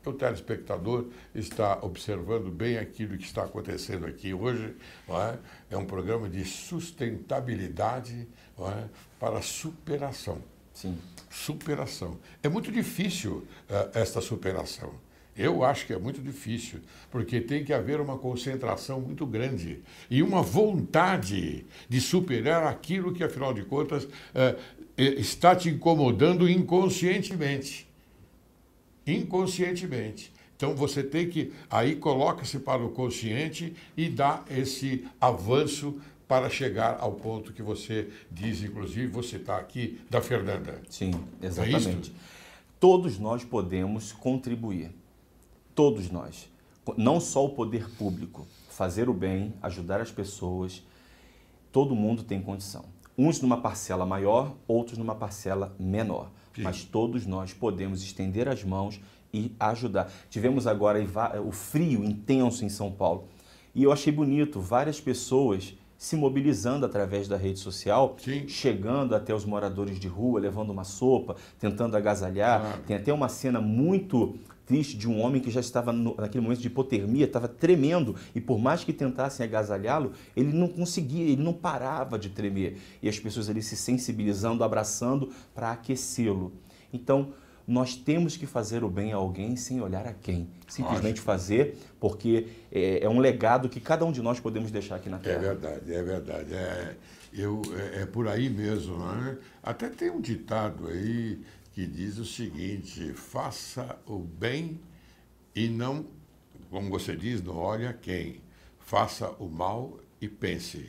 o telespectador está observando bem aquilo que está acontecendo aqui hoje, não é? É um programa de sustentabilidade, não é? Para superação. Sim. Superação. É muito difícil esta superação. Eu acho que é muito difícil, porque tem que haver uma concentração muito grande e uma vontade de superar aquilo que, afinal de contas, está te incomodando inconscientemente. Inconscientemente. Então você tem que, aí coloca-se para o consciente e dá esse avanço para chegar ao ponto que você diz, inclusive, você está aqui, da Fernanda. Sim, É exatamente. isso? Todos nós podemos contribuir. Todos nós. Não só o poder público. Fazer o bem, ajudar as pessoas. Todo mundo tem condição. Uns numa parcela maior, outros numa parcela menor. Sim. Mas todos nós podemos estender as mãos e ajudar. Tivemos agora o frio intenso em São Paulo. E eu achei bonito, várias pessoas se mobilizando através da rede social, Sim. chegando até os moradores de rua, levando uma sopa, tentando agasalhar. Claro. Tem até uma cena muito triste de um homem que já estava naquele momento de hipotermia, estava tremendo, e por mais que tentassem agasalhá-lo, ele não conseguia, ele não parava de tremer. E as pessoas ali se sensibilizando, abraçando para aquecê-lo. Então, nós temos que fazer o bem a alguém sem olhar a quem. Simplesmente fazer, porque é um legado que cada um de nós podemos deixar aqui na Terra. É verdade, é verdade. É por aí mesmo, né? Até tem um ditado aí que diz o seguinte: faça o bem e não, como você diz, não olhe a quem. Faça o mal e pense.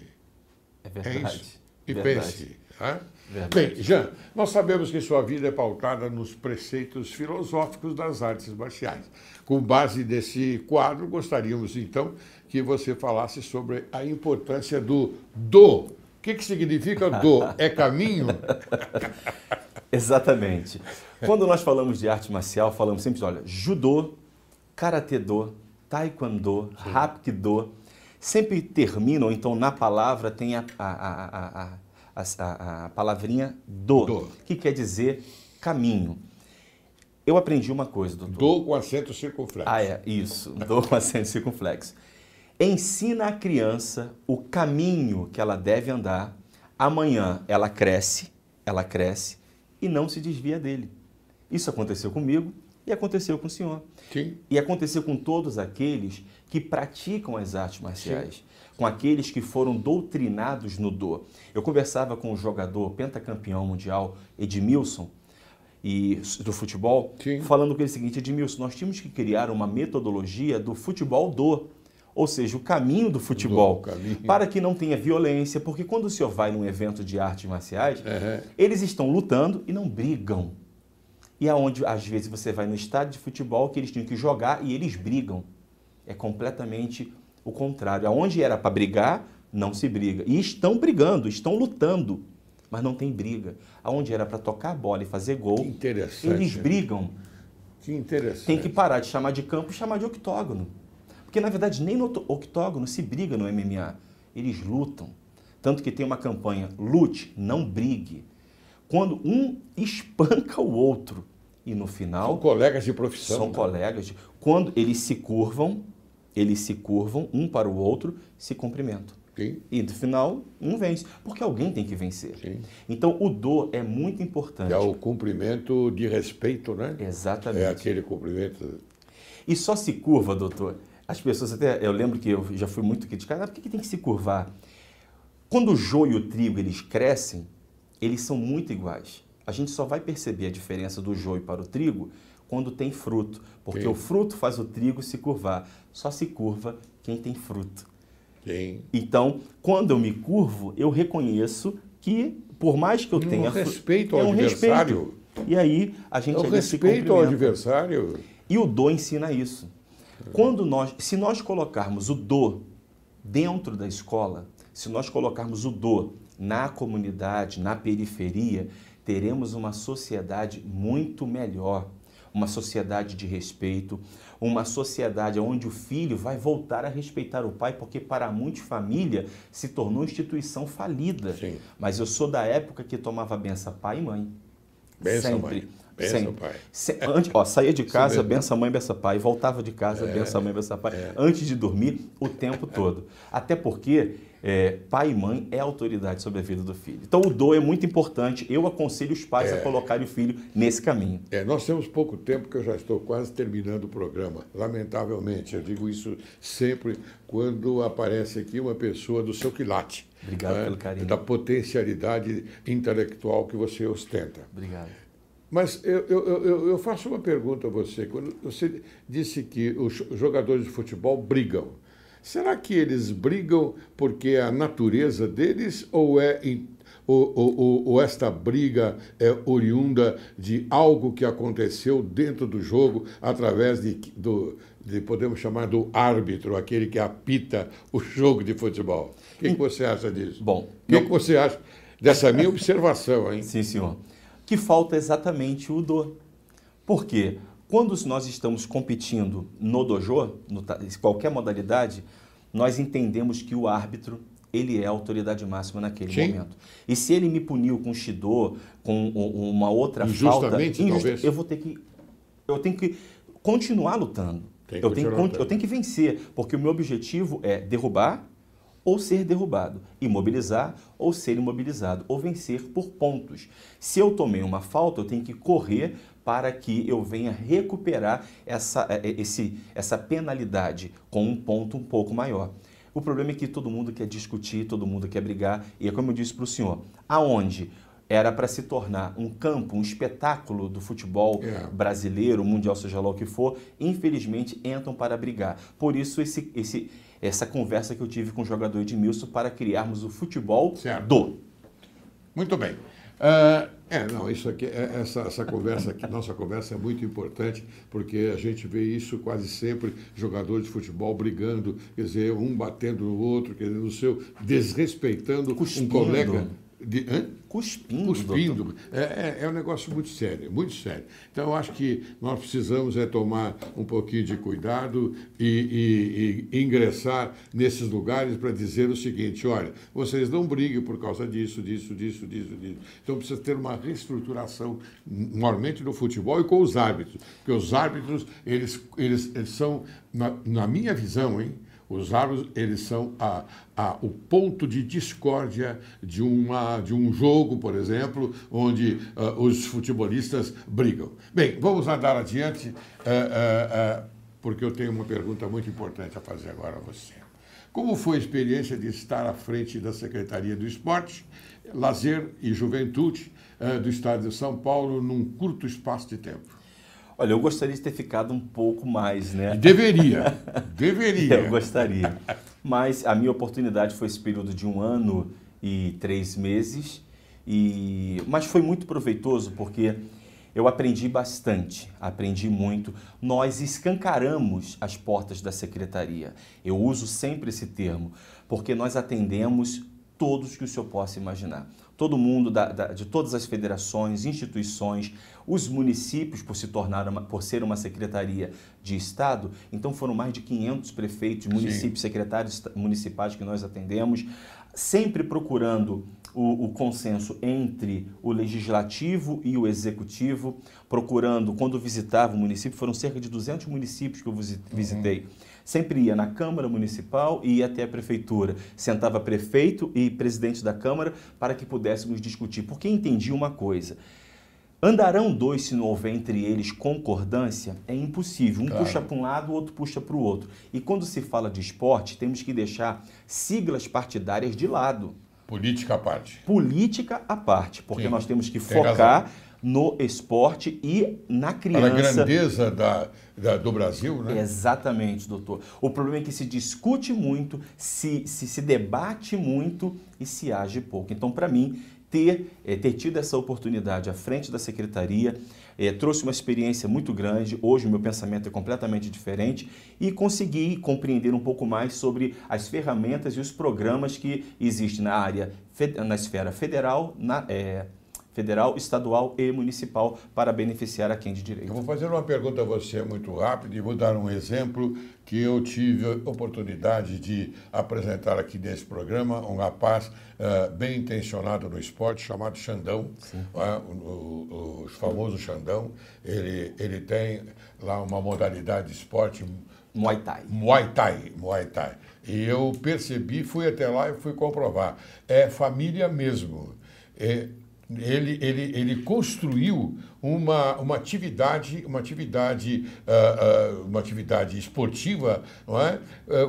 É verdade. isso. E verdade. pense. Né? Verdade. Bem, Jean, nós sabemos que sua vida é pautada nos preceitos filosóficos das artes marciais. Com base nesse quadro, gostaríamos então que você falasse sobre a importância do do. O que significa do? É caminho? Exatamente. Quando nós falamos de arte marcial, falamos sempre, olha, judô, karatê-do, taekwondo, hapkido, sempre terminam, então na palavra tem a palavrinha do, que quer dizer caminho. Eu aprendi uma coisa, doutor. Do com acento circunflexo. Isso, do com acento circunflexo. Ensina a criança o caminho que ela deve andar, amanhã ela cresce e não se desvia dele. Isso aconteceu comigo e aconteceu com o senhor. Sim. E aconteceu com todos aqueles que praticam as artes marciais. Sim. Com aqueles que foram doutrinados no do. Eu conversava com o jogador pentacampeão mundial Edmilson, do futebol, Sim. falando com ele o seguinte: Edmilson, nós tínhamos que criar uma metodologia do futebol do, ou seja, o caminho do futebol, para que não tenha violência, porque quando o senhor vai num evento de artes marciais, eles estão lutando e não brigam. E aonde, às vezes, você vai no estádio de futebol que eles tinham que jogar e eles brigam. É completamente o contrário. Aonde era para brigar, não se briga. E estão brigando, estão lutando, mas não tem briga. Aonde era para tocar a bola e fazer gol, eles brigam. Que interessante. Tem que parar de chamar de campo e chamar de octógono. Porque, na verdade, nem no octógono se briga no MMA. Eles lutam. Tanto que tem uma campanha, lute, não brigue. Quando um espanca o outro e no final... São colegas de profissão. São colegas. Quando eles se curvam um para o outro, se cumprimentam. Sim. E no final, um vence. Porque alguém tem que vencer. Sim. Então, o do é muito importante. É o cumprimento de respeito, né? Exatamente. É aquele cumprimento... E só se curva, doutor. As pessoas até... Eu lembro que eu já fui muito criticado. Por que tem que se curvar? Quando o joio e o trigo, eles crescem, eles são muito iguais. A gente só vai perceber a diferença do joio para o trigo quando tem fruto. Porque o fruto faz o trigo se curvar. Só se curva quem tem fruto. Sim. Então, quando eu me curvo, eu reconheço que, por mais que eu tenha... respeito ao adversário. E aí, a gente... É o respeito ao adversário. E o do ensina isso. Se nós colocarmos o do dentro da escola, se nós colocarmos o do na comunidade, na periferia, teremos uma sociedade muito melhor, uma sociedade de respeito, uma sociedade onde o filho vai voltar a respeitar o pai, porque para muitas famílias se tornou instituição falida. Sim. Mas eu sou da época que tomava benção pai e mãe. Benção, sempre. mãe. Benção, pai. Saía de casa, benção mãe, benção pai, voltava de casa, benção mãe, benção pai, antes de dormir, o tempo todo. Até porque pai e mãe é autoridade sobre a vida do filho. Então o do é muito importante. Eu aconselho os pais a colocarem o filho nesse caminho. Nós temos pouco tempo, que eu já estou quase terminando o programa. Lamentavelmente, eu digo isso sempre quando aparece aqui uma pessoa do seu quilate. Obrigado pelo carinho. Da potencialidade intelectual que você ostenta. Obrigado. Mas eu faço uma pergunta a você. Quando você disse que os jogadores de futebol brigam, será que eles brigam porque é a natureza deles ou esta briga é oriunda de algo que aconteceu dentro do jogo através podemos chamar do árbitro, aquele que apita o jogo de futebol? O que você acha disso? Bom, o que você acha dessa minha observação, hein? Sim, senhor. Que falta exatamente o do. Por quê? Quando nós estamos competindo no dojo, em qualquer modalidade, nós entendemos que o árbitro, ele é a autoridade máxima naquele momento. E se ele me puniu com Shido, com uma outra falta, talvez, eu tenho que continuar lutando. Eu tenho que vencer, porque o meu objetivo é derrubar ou ser derrubado, imobilizar ou ser imobilizado, ou vencer por pontos. Se eu tomei uma falta, eu tenho que correr para que eu venha recuperar essa penalidade com um ponto um pouco maior. O problema é que todo mundo quer discutir, todo mundo quer brigar, e é como eu disse para o senhor, aonde era para se tornar um campo, um espetáculo do futebol brasileiro, mundial, seja lá o que for, infelizmente entram para brigar. Por isso essa conversa que eu tive com o jogador Edmilson para criarmos o futebol do. Muito bem. Isso aqui, essa conversa aqui, nossa conversa é muito importante, porque a gente vê isso quase sempre, jogadores de futebol brigando, quer dizer, um batendo no outro, quer dizer, desrespeitando um colega. Cuspindo. É um negócio muito sério, muito sério. Então, eu acho que nós precisamos tomar um pouquinho de cuidado e ingressar nesses lugares para dizer o seguinte: olha, vocês não briguem por causa disso. Então, precisa ter uma reestruturação, normalmente no futebol e com os árbitros. Porque os árbitros, eles são, na minha visão, os árbitros, eles são o ponto de discórdia de um jogo, por exemplo, onde os futebolistas brigam. Bem, vamos andar adiante, porque eu tenho uma pergunta muito importante a fazer agora a você. Como foi a experiência de estar à frente da Secretaria do Esporte, Lazer e Juventude do Estado de São Paulo num curto espaço de tempo? Olha, eu gostaria de ter ficado um pouco mais, né? Deveria. Eu gostaria. Mas a minha oportunidade foi esse período de 1 ano e 3 meses. Mas foi muito proveitoso porque eu aprendi bastante, aprendi muito. Nós escancaramos as portas da secretaria. Eu uso sempre esse termo, porque nós atendemos todos que o senhor possa imaginar. Todo mundo de todas as federações, instituições, os municípios, por ser uma secretaria de Estado, então foram mais de 500 prefeitos, municípios, secretários municipais que nós atendemos, sempre procurando o consenso entre o legislativo e o executivo, procurando, quando visitava o município, foram cerca de 200 municípios que eu visitei, sempre ia na Câmara Municipal e ia até a Prefeitura. Sentava prefeito e presidente da Câmara para que pudéssemos discutir. Porque entendi uma coisa: andarão dois se não houver entre eles concordância? É impossível. Um puxa para um lado, o outro puxa para o outro. E quando se fala de esporte, temos que deixar siglas partidárias de lado. Política à parte. Política à parte, porque nós temos que focar no esporte e na criança. Para a grandeza do Brasil, né? Exatamente, doutor. O problema é que se discute muito, se debate muito e se age pouco. Então, para mim, ter tido essa oportunidade à frente da secretaria trouxe uma experiência muito grande. Hoje o meu pensamento é completamente diferente e consegui compreender um pouco mais sobre as ferramentas e os programas que existem na esfera federal, federal, estadual e municipal para beneficiar a quem de direito. Eu vou fazer uma pergunta a você muito rápida e vou dar um exemplo que eu tive a oportunidade de apresentar aqui nesse programa, um rapaz bem intencionado no esporte chamado Xandão, o famoso Xandão. Ele tem lá uma modalidade de esporte Muay Thai. Muay Thai. E eu percebi, fui até lá e fui comprovar. É família mesmo. Ele construiu uma atividade esportiva, não é?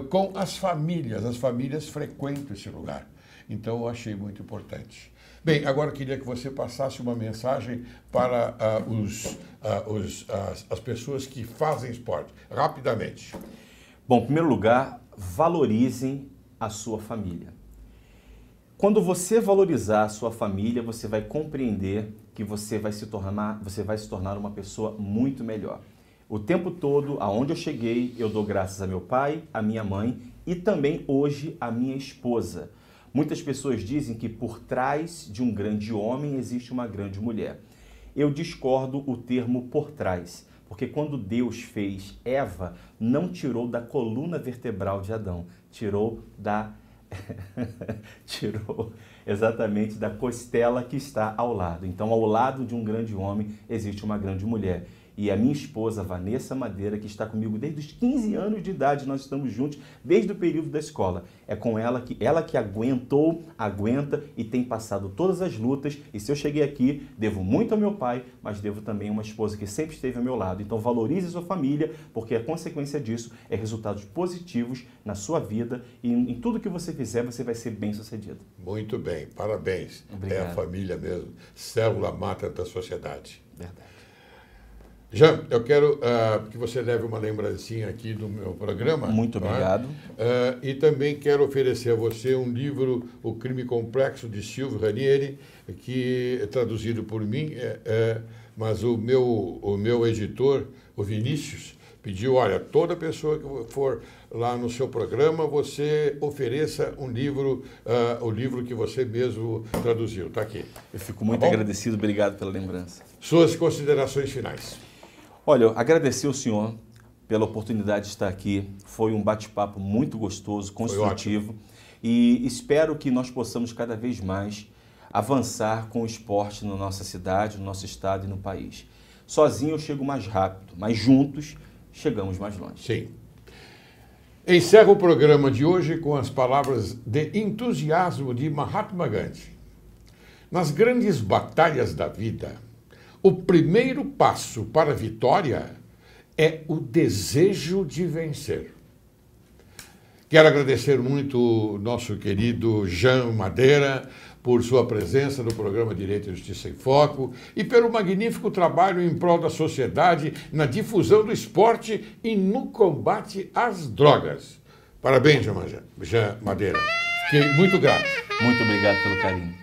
Com as famílias frequentam esse lugar. Então, eu achei muito importante. Bem, agora eu queria que você passasse uma mensagem para as pessoas que fazem esporte, rapidamente. Bom, em primeiro lugar, valorizem a sua família. Quando você valorizar a sua família, você vai compreender que você vai se tornar uma pessoa muito melhor. O tempo todo, aonde eu cheguei, eu dou graças a meu pai, a minha mãe e também hoje a minha esposa. Muitas pessoas dizem que por trás de um grande homem existe uma grande mulher. Eu discordo o termo por trás, porque quando Deus fez Eva, não tirou da coluna vertebral de Adão, tirou exatamente da costela que está ao lado. Então, ao lado de um grande homem existe uma grande mulher. E a minha esposa, Vanessa Madeira, que está comigo desde os 15 anos de idade, nós estamos juntos desde o período da escola. É com ela que aguenta e tem passado todas as lutas. E se eu cheguei aqui, devo muito ao meu pai, mas devo também a uma esposa que sempre esteve ao meu lado. Então valorize a sua família, porque a consequência disso é resultados positivos na sua vida e em tudo que você fizer, você vai ser bem-sucedido. Muito bem, parabéns. Obrigado. É a família mesmo, célula máter da sociedade. Verdade. Jean, eu quero que você leve uma lembrancinha aqui do meu programa. Muito obrigado. E também quero oferecer a você um livro, O Crime Complexo, de Silvio Ranieri, que é traduzido por mim, mas o meu editor, o Vinícius, pediu, olha, toda pessoa que for lá no seu programa, você ofereça um livro, o livro que você mesmo traduziu. Está aqui. Eu fico muito agradecido, obrigado pela lembrança. Suas considerações finais. Olha, eu agradecer ao senhor pela oportunidade de estar aqui. Foi um bate-papo muito gostoso, construtivo. E espero que nós possamos cada vez mais avançar com o esporte na nossa cidade, no nosso estado e no país. Sozinho eu chego mais rápido, mas juntos chegamos mais longe. Sim. Encerro o programa de hoje com as palavras de entusiasmo de Mahatma Gandhi. Nas grandes batalhas da vida, o primeiro passo para a vitória é o desejo de vencer. Quero agradecer muito o nosso querido Jean Madeira por sua presença no programa Direito e Justiça em Foco e pelo magnífico trabalho em prol da sociedade na difusão do esporte e no combate às drogas. Parabéns, Jean Madeira. Fiquei muito grato. Muito obrigado pelo carinho.